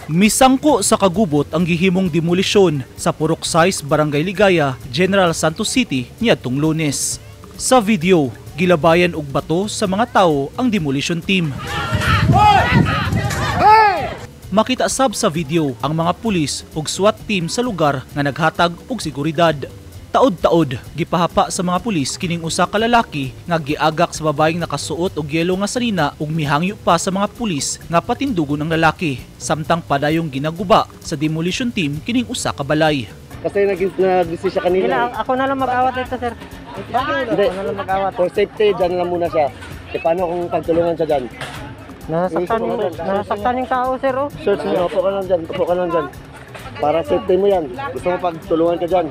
Misangko sa kagubot ang gihimong demolisyon sa Purok Size, Barangay Ligaya, General Santos City niadtong Lunes. Sa video, gilabayan og bato sa mga tao ang demolition team. Makita sab sa video ang mga pulis ug SWAT team sa lugar nga naghatag og seguridad. Taod-taod gipahapa sa mga pulis kining usa ka lalaki nga giagak sa babaeng nakasuot og yelo nga sanina ug mihangyo pa sa mga pulis nga patindugon ang lalaki, samtang padayong ginaguba sa demolition team kining usa ka balay. Kasi nag-desisyon siya kanina. Ako na lang mag-awat dito, sir. Hindi, ako na lang mag-awat. For safety, dyan lang muna siya. E paano kung pagtulungan siya dyan? Nasaktan yung tao, sir. Oh. Search mo, upo ka lang dyan. Para safety mo yan. Gusto mo pagtulungan ka dyan.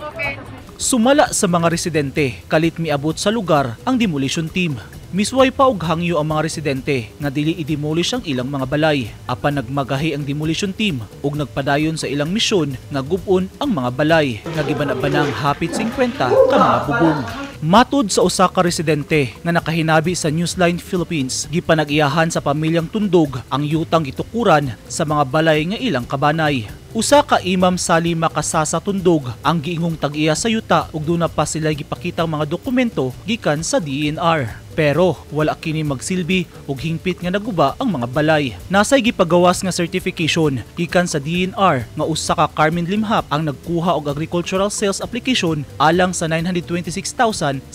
Sumala sa mga residente, kalit miabot sa lugar ang demolition team. Misway pa og hangyo ang mga residente nga dili i-demolish ang ilang mga balay. Apan nagmagahi ang demolition team ug nagpadayon sa ilang misyon nga gub-on ang mga balay nga gibana-banang hapit 50 ka mga bubong. Matud sa usa ka residente nga nakahinabi sa Newsline Philippines, gipanag-iyahan sa pamilyang Tundog ang yutang gitukuran sa mga balay nga ilang kabanay. Usa ka Imam Sali Makasasa Tundog ang giingong tag-iya sa yuta ug duna pa sila gipakitang mga dokumento gikan sa DNR. Pero wala kini magsilbi ug hingpit nga naguba ang mga balay. Nasay gipagawas nga certification gikan sa DNR nga usa ka Carmen Limhap ang nagkuha og agricultural sales application alang sa 926,711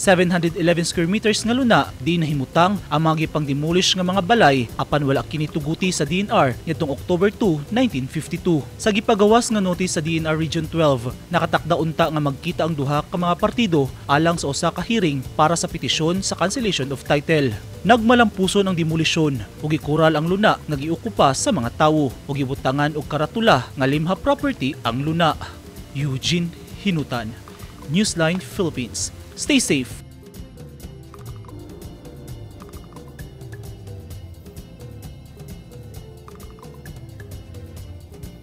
square meters nga luna di nahimutang ang mga gipang-demolish nga mga balay apan wala kini tuguti sa DNR nitong October 2, 1952. Sa gipagawas nga notice sa DNR Region 12, nakatakda unta nga magkita ang duha ka mga partido alang sa usa ka hearing para sa petisyon sa cancellation of title. Nagmalampuson ang demolisyon ug gikural ang luna nga giukupa sa mga tawo ug gibutangan og karatula nga Limhap property ang luna. Eugene Hinutan, Newsline Philippines. Stay safe